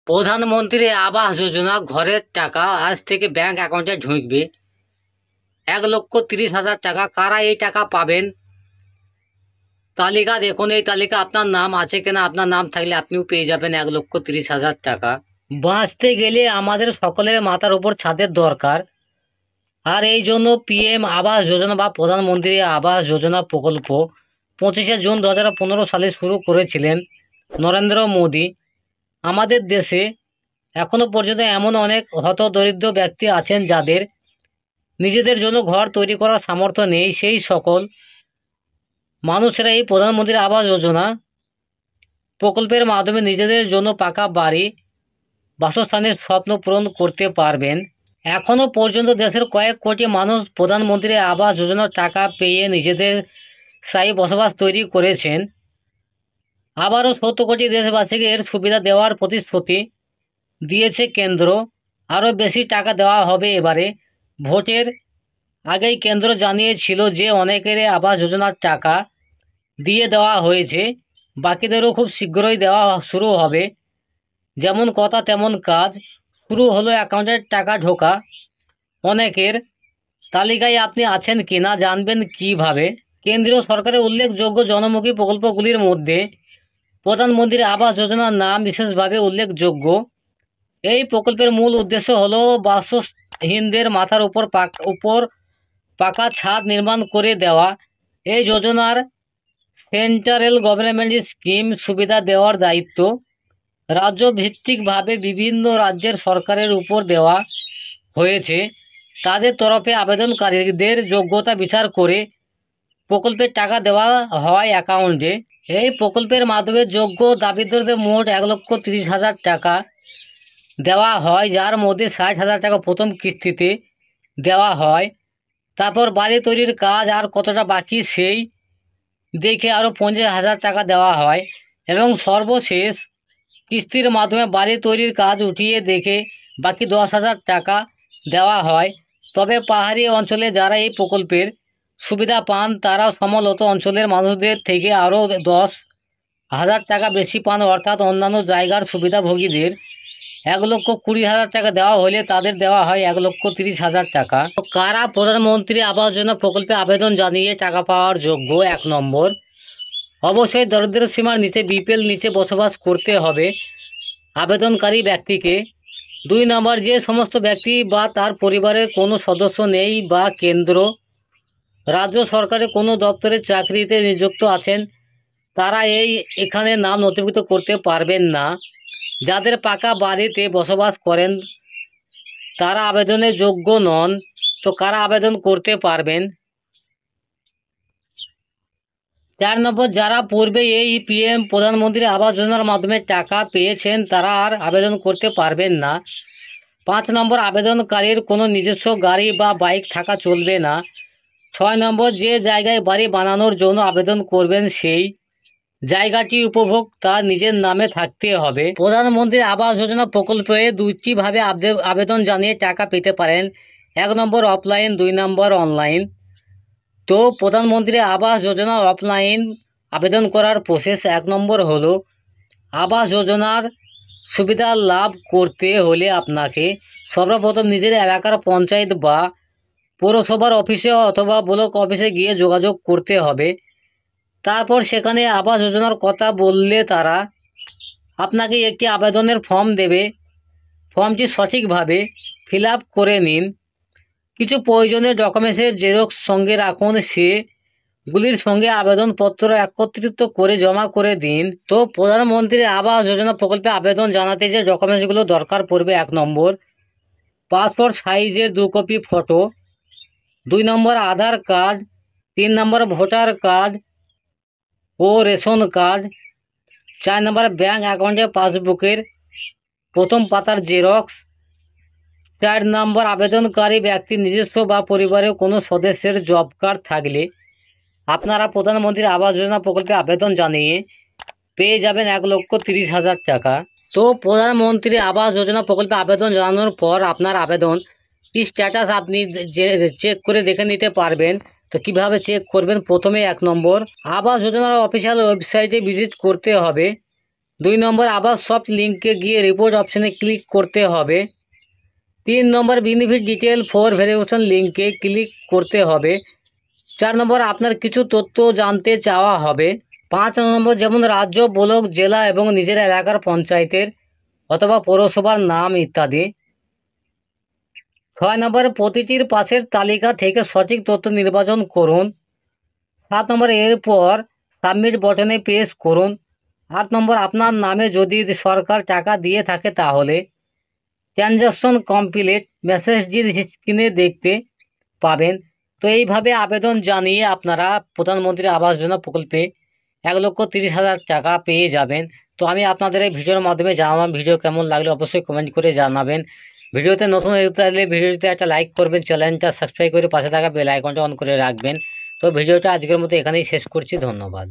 প্রধানমন্ত্রী আবাস যোজনা ঘরের টাকা আজ থেকে ব্যাংক অ্যাকাউন্টে ঢুকবে। 1,30,000 টাকা। কারা এই টাকা পাবেন? তালিকা দেখুন, এই তালিকা আপনার নাম আছে কিনা। আপনার নাম থাকলে আপনিও পেয়ে যাবেন 1,30,000 টাকা। বাঁচতে গেলে আমাদের সকলের মাথার উপর ছাদের দরকার, আর এই জন্য পিএম আবাস যোজনা বা প্রধানমন্ত্রী আবাস যোজনা প্রকল্প 25শে জুন 2015 সালে শুরু করেছিলেন নরেন্দ্র মোদী। আমাদের দেশে এখনো পর্যন্ত এমন অনেক হতদরিদ্র ব্যক্তি আছেন যাদের নিজেদের জন্য ঘর তৈরি করার সামর্থ্য নেই। সেই সকল মানুষেরা এই প্রধানমন্ত্রী আবাস যোজনা প্রকল্পের মাধ্যমে নিজেদের জন্য পাকা বাড়ি, বাসস্থানের স্বপ্ন পূরণ করতে পারবেন। এখনো পর্যন্ত দেশের কয়েক কোটি মানুষ প্রধানমন্ত্রী আবাস যোজনার টাকা পেয়ে নিজেদের স্থায়ী বসবাস তৈরি করেছেন। আবারও 70 কোটি দেশবাসীকে এর সুবিধা দেওয়ার প্রতিশ্রুতি দিয়েছে কেন্দ্র। আরও বেশি টাকা দেওয়া হবে এবারে। ভোটের আগেই কেন্দ্র জানিয়েছিল যে অনেকের আবাস যোজনার টাকা দিয়ে দেওয়া হয়েছে, বাকিদেরও খুব শীঘ্রই দেওয়া শুরু হবে। যেমন কথা তেমন কাজ, শুরু হলো অ্যাকাউন্টের টাকা ঢোকা। অনেকের তালিকায় আপনি আছেন কিনা জানবেন কিভাবে? কেন্দ্রীয় সরকারের উল্লেখযোগ্য জনমুখী প্রকল্পগুলির মধ্যে প্রধানমন্ত্রী আবাস যোজনার নাম বিশেষভাবে উল্লেখযোগ্য। এই প্রকল্পের মূল উদ্দেশ্য হলো বাসহীনদের মাথার উপর পাকা ছাদ নির্মাণ করে দেওয়া। এই যোজনার সেন্ট্রাল গভর্নমেন্ট স্কিম সুবিধা দেওয়ার দায়িত্ব রাজ্য ভিত্তিকভাবে বিভিন্ন রাজ্যের সরকারের উপর দেওয়া হয়েছে। তাদের তরফে আবেদনকারীদের যোগ্যতা বিচার করে প্রকল্পের টাকা দেওয়া হয় অ্যাকাউন্টে। এই প্রকল্পের মাধ্যমে যোগ্য দাবিদারদের মোট 1,30,000 টাকা দেওয়া হয়, যার মধ্যে 60,000 টাকা প্রথম কিস্তিতে দেওয়া হয়। তারপর বাড়ি তৈরির কাজ আর কতটা বাকি সেই দেখে আরও 50,000 টাকা দেওয়া হয়, এবং সর্বশেষ কিস্তির মাধ্যমে বাড়ি তৈরির কাজ উঠিয়ে দেখে বাকি 10,000 টাকা দেওয়া হয়। তবে পাহাড়ি অঞ্চলে যারা এই প্রকল্পের সুবিধা পান তারা সমলত অঞ্চলের মানুষদের থেকে আরও 10,000 টাকা বেশি পান, অর্থাৎ অন্যান্য জায়গার সুবিধাভোগীদের 1,20,000 টাকা দেওয়া হলে তাদের দেওয়া হয় 1,30,000 টাকা। তো কারা প্রধানমন্ত্রী আবাস যোজনা প্রকল্পে আবেদন জানিয়ে টাকা পাওয়ার যোগ্য? 1 নম্বর, অবশ্যই দরিদ্র সীমার নিচে বিপিএল নিচে বসবাস করতে হবে আবেদনকারী ব্যক্তিকে। 2 নম্বর, যে সমস্ত ব্যক্তি বা তার পরিবারের কোনো সদস্য নেই বা কেন্দ্র রাজ্য সরকারের কোনো দপ্তরে চাকরিতে নিযুক্ত আছেন তারা এখানে নাম নথিভুক্ত করতে পারবেন না। যাদের পাকা বাড়িতে বসবাস করেন তারা আবেদনের যোগ্য নন। তো কারা আবেদন করতে পারবেন? 4 নম্বর, যারা পূর্বে এই পিএম প্রধানমন্ত্রী আবাস যোজনার মাধ্যমে টাকা পেয়েছেন তারা আর আবেদন করতে পারবেন না। 5 নম্বর, আবেদনকারীর কোনো নিজস্ব গাড়ি বা বাইক থাকা চলবে না। 6 নম্বর, যে জায়গায় বাড়ি বানানোর জন্য আবেদন করবেন সেই জায়গাটি উপভোক্তার নিজের নামে থাকতে হবে। প্রধানমন্ত্রী আবাস যোজনা প্রকল্পে 2টি ভাবে আবেদন জানিয়ে টাকা পেতে পারেন। 1 নম্বর অফলাইন, 2 নম্বর অনলাইন। তো প্রধানমন্ত্রী আবাস যোজনা অফলাইন আবেদন করার প্রসেস: 1 নম্বর হলো, আবাস যোজনার সুবিধা লাভ করতে হলে আপনাকে সর্বপ্রথম নিজের এলাকার পঞ্চায়েত বা পৌরসভার অফিসে অথবা ব্লক অফিসে গিয়ে যোগাযোগ করতে হবে। তারপর সেখানে আবাস যোজনার কথা বললে তারা আপনাকে একটি আবেদনের ফর্ম দেবে। ফর্মটি সঠিকভাবে ফিল আপ করে নিন। কিছু প্রয়োজনীয় ডকুমেন্টসের জেরক্স সঙ্গে রাখুন, সেগুলির সঙ্গে আবেদনপত্র একত্রিত করে জমা করে দিন। তো প্রধানমন্ত্রী আবাস যোজনা প্রকল্পে আবেদন জানাতে যে ডকুমেন্টসগুলো দরকার পড়বে: 1 নম্বর পাসপোর্ট সাইজের 2 কপি ফটো, 2 নম্বর আধার কার্ড, 3 নম্বর ভোটার কার্ড ও রেশন কার্ড, 4 নম্বর ব্যাঙ্ক অ্যাকাউন্টের পাসবুকের প্রথম পাতার জেরক্স, 4 নম্বর আবেদনকারী ব্যক্তির নিজস্ব বা পরিবারের কোনো সদস্যের জব কার্ড থাকলে আপনারা প্রধানমন্ত্রী আবাস যোজনা প্রকল্পে আবেদন জানিয়ে পেয়ে যাবেন 1,30,000 টাকা। তো প্রধানমন্ত্রী আবাস যোজনা প্রকল্পে আবেদন জানানোর পর আপনার আবেদন স্ট্যাটাস আপনি চেক করে দেখে নিতে পারবেন। তো কিভাবে চেক করবেন? প্রথমে 1 নম্বর, আবাস যোজনার অফিসিয়াল ওয়েবসাইটে ভিজিট করতে হবে। 2 নম্বর আবাস সফট লিঙ্কে গিয়ে রিপোর্ট অপশানে ক্লিক করতে হবে। 3 নম্বর বেনিফিট ডিটেল ফর ভেরিফিকেশন লিঙ্কে ক্লিক করতে হবে। 4 নম্বর আপনার কিছু তথ্য জানতে চাওয়া হবে। 5 নম্বর যেমন রাজ্য, ব্লক, জেলা এবং নিজের এলাকার পঞ্চায়েতের অথবা পৌরসভার নাম ইত্যাদি। 6 নম্বরে প্রতিটির পাশের তালিকা থেকে সঠিক তথ্য নির্বাচন করুন। 7 নম্বর এরপর সাবমিট বাটনে প্রেস করুন। 8 নম্বর আপনার নামে যদি সরকার টাকা দিয়ে থাকে তাহলে ট্রানজ্যাকশন কমপ্লিট মেসেজটি স্ক্রিনে দেখতে পাবেন। তো এইভাবে আবেদন জানিয়ে আপনারা প্রধানমন্ত্রী আবাস যোজনা প্রকল্পে 1,30,000 টাকা পেয়ে যাবেন। তো আমি আপনাদের এই ভিডিওর মাধ্যমে জানালাম, ভিডিও কেমন লাগলো অবশ্যই কমেন্ট করে জানাবেন। ভিডিওতে নতুন হয়ে থাকলে ভিডিওতে একটা লাইক করবেন, চ্যানেলটা সাবস্ক্রাইব করে পাশে থাকা বেল আইকনটা অন করে রাখবেন। তো ভিডিওটা আজকের মতো এখানেই শেষ করছি, ধন্যবাদ।